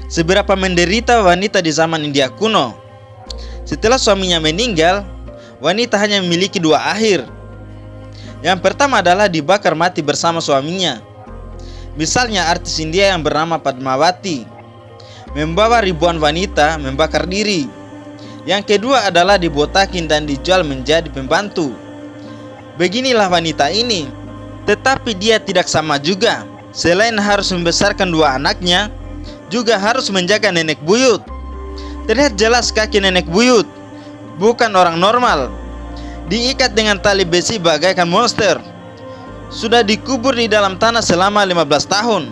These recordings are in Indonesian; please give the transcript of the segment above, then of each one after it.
seberapa menderita wanita di zaman India kuno. Setelah suaminya meninggal, wanita hanya memiliki dua akhir. Yang pertama adalah dibakar mati bersama suaminya. Misalnya artis India yang bernama Padmawati membawa ribuan wanita membakar diri. Yang kedua adalah dibotakin dan dijual menjadi pembantu. Beginilah wanita ini. Tetapi dia tidak sama juga. Selain harus membesarkan dua anaknya, juga harus menjaga nenek buyut. Terlihat jelas kaki nenek buyut bukan orang normal, diikat dengan tali besi bagaikan monster. Sudah dikubur di dalam tanah selama 15 tahun,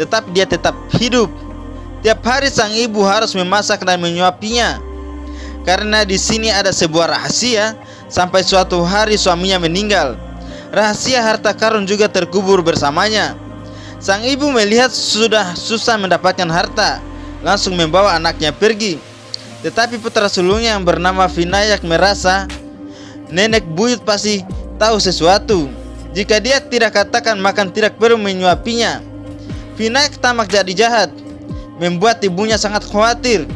tetapi dia tetap hidup. Tiap hari sang ibu harus memasak dan menyuapinya. Karena di sini ada sebuah rahasia, sampai suatu hari suaminya meninggal, rahasia harta karun juga terkubur bersamanya. Sang ibu melihat sudah susah mendapatkan harta, langsung membawa anaknya pergi. Tetapi putra sulungnya yang bernama Vinayak merasa nenek buyut pasti tahu sesuatu. Jika dia tidak katakan, maka tidak perlu menyuapinya. Vinayak tamak jadi jahat, membuat ibunya sangat khawatir.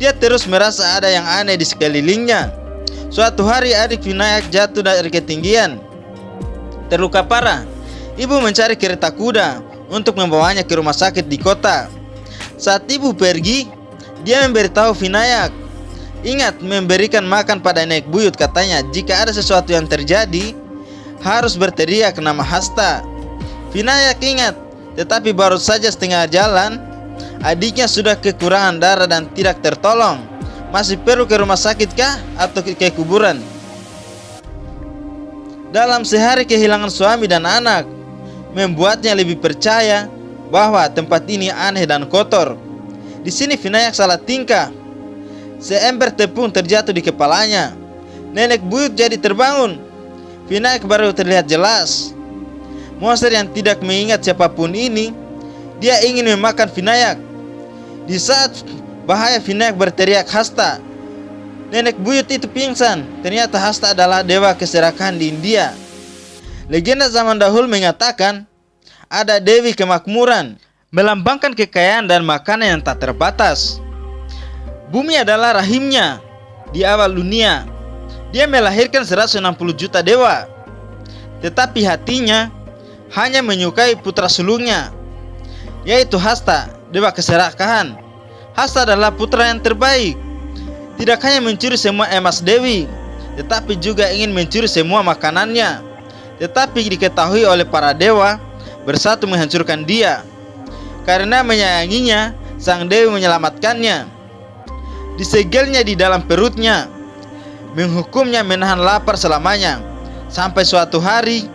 Dia terus merasa ada yang aneh di sekelilingnya. Suatu hari adik Vinayak jatuh dari ketinggian, terluka parah. Ibu mencari kereta kuda untuk membawanya ke rumah sakit di kota. Saat ibu pergi, dia memberitahu Vinayak, ingat memberikan makan pada nenek buyut. Katanya jika ada sesuatu yang terjadi, harus berteriak nama Hasta. Vinayak ingat, tetapi baru saja setengah jalan, adiknya sudah kekurangan darah dan tidak tertolong. Masih perlu ke rumah sakit kah atau ke kuburan? Dalam sehari kehilangan suami dan anak membuatnya lebih percaya bahwa tempat ini aneh dan kotor. Di sini Vinayak salah tingkah. Seember tepung terjatuh di kepalanya. Nenek buyut jadi terbangun. Vinayak baru terlihat jelas. Monster yang tidak mengingat siapapun ini, dia ingin memakan Vinayak. Di saat bahaya Vinayak berteriak Hasta. Nenek buyut itu pingsan. Ternyata Hasta adalah dewa keserakahan di India. Legenda zaman dahulu mengatakan ada Dewi Kemakmuran, melambangkan kekayaan dan makanan yang tak terbatas. Bumi adalah rahimnya. Di awal dunia, dia melahirkan 160 juta dewa. Tetapi hatinya hanya menyukai putra sulungnya, yaitu Hasta, dewa keserakahan. Hasta adalah putra yang terbaik. Tidak hanya mencuri semua emas Dewi, tetapi juga ingin mencuri semua makanannya. Tetapi diketahui oleh para dewa bersatu menghancurkan dia. Karena menyayanginya, sang Dewi menyelamatkannya. Disegelnya di dalam perutnya, menghukumnya menahan lapar selamanya. Sampai suatu hari,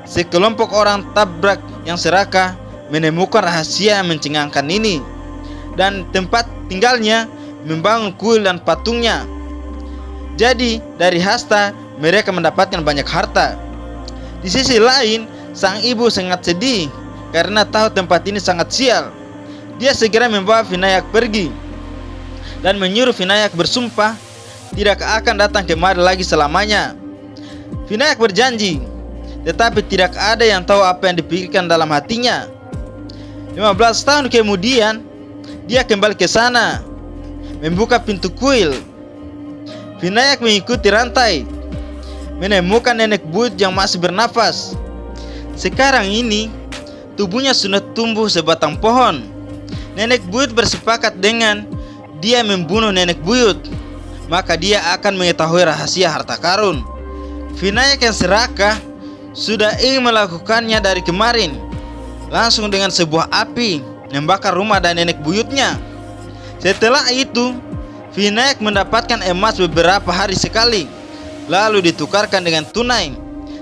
sekelompok orang tabrak yang serakah menemukan rahasia yang mencengangkan ini, dan tempat tinggalnya membangun kuil dan patungnya. Jadi dari Hasta mereka mendapatkan banyak harta. Di sisi lain, sang ibu sangat sedih karena tahu tempat ini sangat sial. Dia segera membawa Vinayak pergi dan menyuruh Vinayak bersumpah tidak akan datang kemari lagi selamanya. Vinayak berjanji, tetapi tidak ada yang tahu apa yang dipikirkan dalam hatinya. 15 tahun kemudian, dia kembali ke sana, membuka pintu kuil. Vinayak mengikuti rantai, menemukan nenek buyut yang masih bernafas. Sekarang ini, tubuhnya sudah tumbuh sebatang pohon. Nenek buyut bersepakat dengan dia membunuh nenek buyut, maka dia akan mengetahui rahasia harta karun. Vinayak yang serakah sudah ingin melakukannya dari kemarin. Langsung dengan sebuah api membakar rumah dan nenek buyutnya. Setelah itu, Vinayak mendapatkan emas beberapa hari sekali, lalu ditukarkan dengan tunai.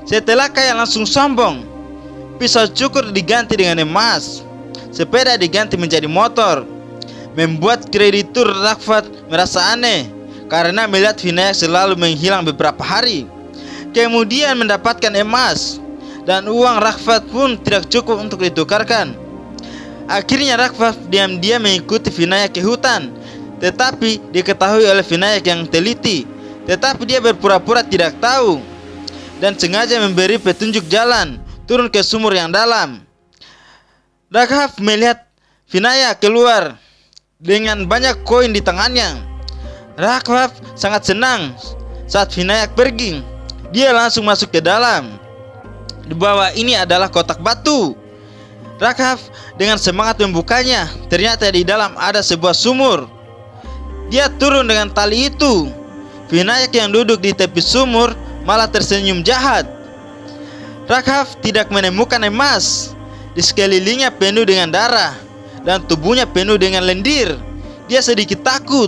Setelah kaya langsung sombong. Pisau cukur diganti dengan emas, sepeda diganti menjadi motor. Membuat kreditur Rakvat merasa aneh karena melihat Vinayak selalu menghilang beberapa hari. Kemudian mendapatkan emas dan uang Rakvat pun tidak cukup untuk ditukarkan. Akhirnya Rakvat diam-diam mengikuti Vinayak ke hutan, tetapi diketahui oleh Vinayak yang teliti. Tetapi dia berpura-pura tidak tahu dan sengaja memberi petunjuk jalan turun ke sumur yang dalam. Rakvat melihat Vinayak keluar dengan banyak koin di tangannya. Rakhaf sangat senang saat Vinayak pergi. Dia langsung masuk ke dalam. Di bawah ini adalah kotak batu. Rakhaf dengan semangat membukanya. Ternyata di dalam ada sebuah sumur. Dia turun dengan tali itu. Vinayak yang duduk di tepi sumur malah tersenyum jahat. Rakhaf tidak menemukan emas. Di sekelilingnya penuh dengan darah dan tubuhnya penuh dengan lendir. Dia sedikit takut.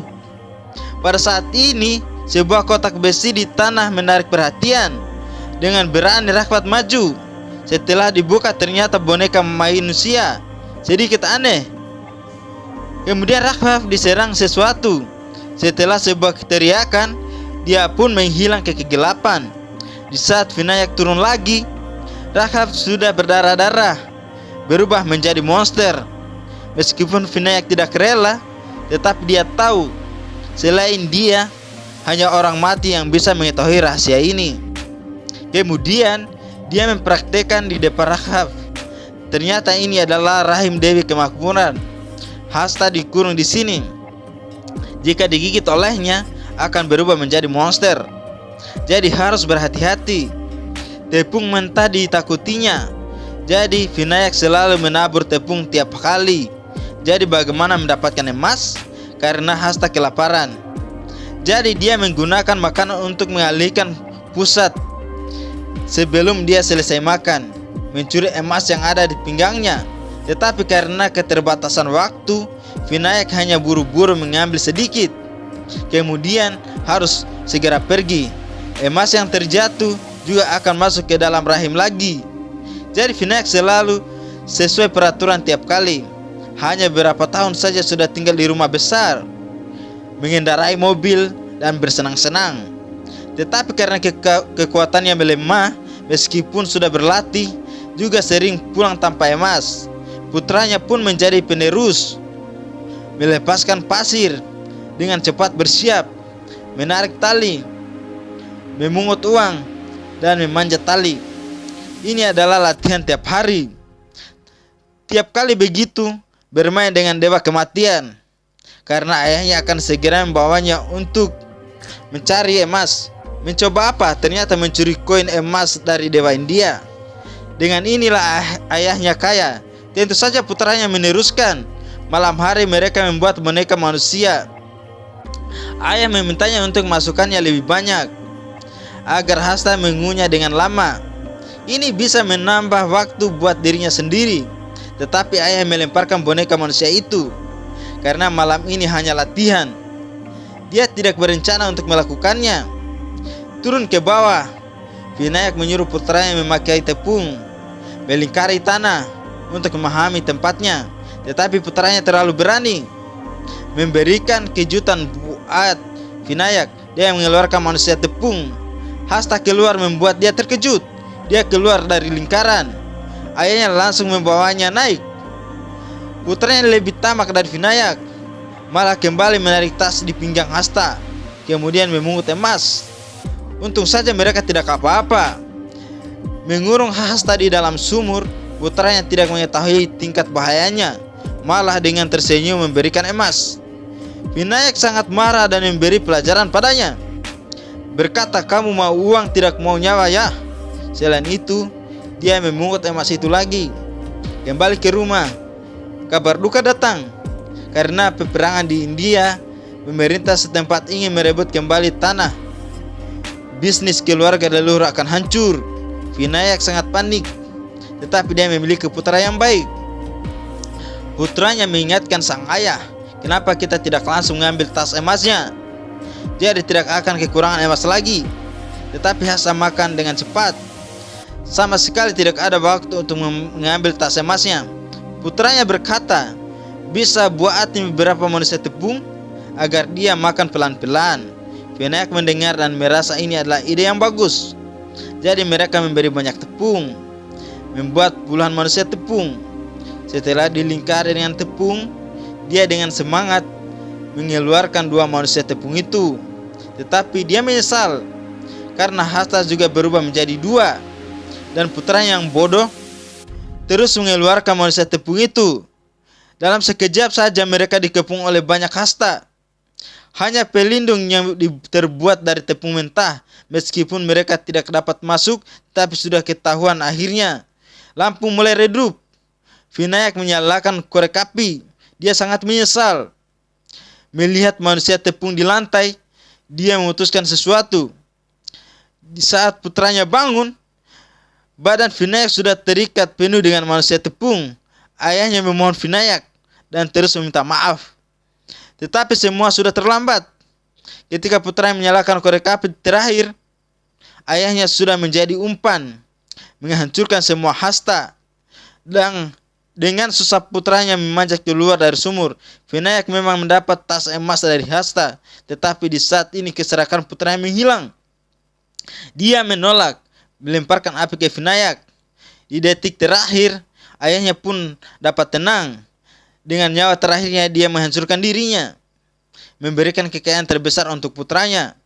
Pada saat ini, sebuah kotak besi di tanah menarik perhatian. Dengan berani Rakhaf maju. Setelah dibuka ternyata boneka manusia. Sedikit aneh. Kemudian Rakhaf diserang sesuatu. Setelah sebuah teriakan, dia pun menghilang ke kegelapan. Di saat Vinayak turun lagi, Rakhaf sudah berdarah-darah, berubah menjadi monster. Meskipun Vinayak tidak rela, tetapi dia tahu selain dia, hanya orang mati yang bisa mengetahui rahasia ini. Kemudian dia mempraktekkan di depan Rakhaf. Ternyata ini adalah rahim Dewi Kemakmuran. Hasta dikurung di sini. Jika digigit olehnya, akan berubah menjadi monster. Jadi harus berhati-hati. Tepung mentah ditakutinya. Jadi Vinayak selalu menabur tepung tiap kali. Jadi bagaimana mendapatkan emas? Karena Hasta kelaparan. Jadi dia menggunakan makanan untuk mengalihkan pusat sebelum dia selesai makan, mencuri emas yang ada di pinggangnya. Tetapi karena keterbatasan waktu, Vinayak hanya buru-buru mengambil sedikit. Kemudian harus segera pergi. Emas yang terjatuh juga akan masuk ke dalam rahim lagi. Jadi Vinayak selalu sesuai peraturan tiap kali. Hanya beberapa tahun saja sudah tinggal di rumah besar, mengendarai mobil dan bersenang-senang. Tetapi karena kekuatannya melemah, meskipun sudah berlatih, juga sering pulang tanpa emas. Putranya pun menjadi penerus, melepaskan pasir, dengan cepat bersiap, menarik tali, memungut uang, dan memanjat tali. Ini adalah latihan tiap hari. Tiap kali begitu, bermain dengan dewa kematian, karena ayahnya akan segera membawanya untuk mencari emas. Mencoba apa? Ternyata mencuri koin emas dari dewa India. Dengan inilah ayahnya kaya. Tentu saja putranya meneruskan. Malam hari mereka membuat boneka manusia. Ayah memintanya untuk masukkannya lebih banyak, agar Hasta mengunyah dengan lama. Ini bisa menambah waktu buat dirinya sendiri. Tetapi ayah melemparkan boneka manusia itu, karena malam ini hanya latihan. Dia tidak berencana untuk melakukannya. Turun ke bawah, Vinayak menyuruh putranya memakai tepung, melingkari tanah untuk memahami tempatnya. Tetapi putranya terlalu berani, memberikan kejutan buat Vinayak. Dia mengeluarkan manusia tepung. Hasta keluar membuat dia terkejut. Dia keluar dari lingkaran. Ayahnya langsung membawanya naik. Putranya lebih tamak dari Vinayak, malah kembali menarik tas di pinggang Hasta, kemudian memungut emas. Untung saja mereka tidak apa-apa. Mengurung Hasta di dalam sumur, putranya tidak mengetahui tingkat bahayanya, malah dengan tersenyum memberikan emas. Vinayak sangat marah dan memberi pelajaran padanya. Berkata, kamu mau uang tidak mau nyawa ya. Selain itu, dia memungut emas itu lagi. Kembali ke rumah, kabar duka datang. Karena peperangan di India, pemerintah setempat ingin merebut kembali tanah. Bisnis keluarga leluhur akan hancur. Vinayak sangat panik. Tetapi dia memiliki putra yang baik. Putranya mengingatkan sang ayah, kenapa kita tidak langsung mengambil tas emasnya? Jadi tidak akan kekurangan emas lagi. Tetapi Hasta makan dengan cepat. Sama sekali tidak ada waktu untuk mengambil tas emasnya. Putranya berkata, bisa buatin beberapa manusia tepung agar dia makan pelan-pelan. Vinayak mendengar dan merasa ini adalah ide yang bagus. Jadi mereka memberi banyak tepung, membuat puluhan manusia tepung. Setelah dilingkari dengan tepung, dia dengan semangat mengeluarkan 2 manusia tepung itu. Tetapi dia menyesal, karena Hasta juga berubah menjadi 2. Dan putranya yang bodoh terus mengeluarkan manusia tepung itu. Dalam sekejap saja mereka dikepung oleh banyak hasta. Hanya pelindung yang terbuat dari tepung mentah. Meskipun mereka tidak dapat masuk, tapi sudah ketahuan akhirnya. Lampu mulai redup. Vinayak menyalakan korek api. Dia sangat menyesal. Melihat manusia tepung di lantai, dia memutuskan sesuatu. Di saat putranya bangun, badan Vinayak sudah terikat penuh dengan manusia tepung. Ayahnya memohon Vinayak dan terus meminta maaf. Tetapi semua sudah terlambat. Ketika putranya menyalakan korek api terakhir, ayahnya sudah menjadi umpan, menghancurkan semua hasta. Dan dengan susah putranya memanjat keluar dari sumur, Vinayak memang mendapat tas emas dari hasta. Tetapi di saat ini keserakahan putranya menghilang. Dia menolak, melemparkan api ke Vinayak. Di detik terakhir, ayahnya pun dapat tenang. Dengan nyawa terakhirnya dia menghancurkan dirinya, memberikan kekayaan terbesar untuk putranya.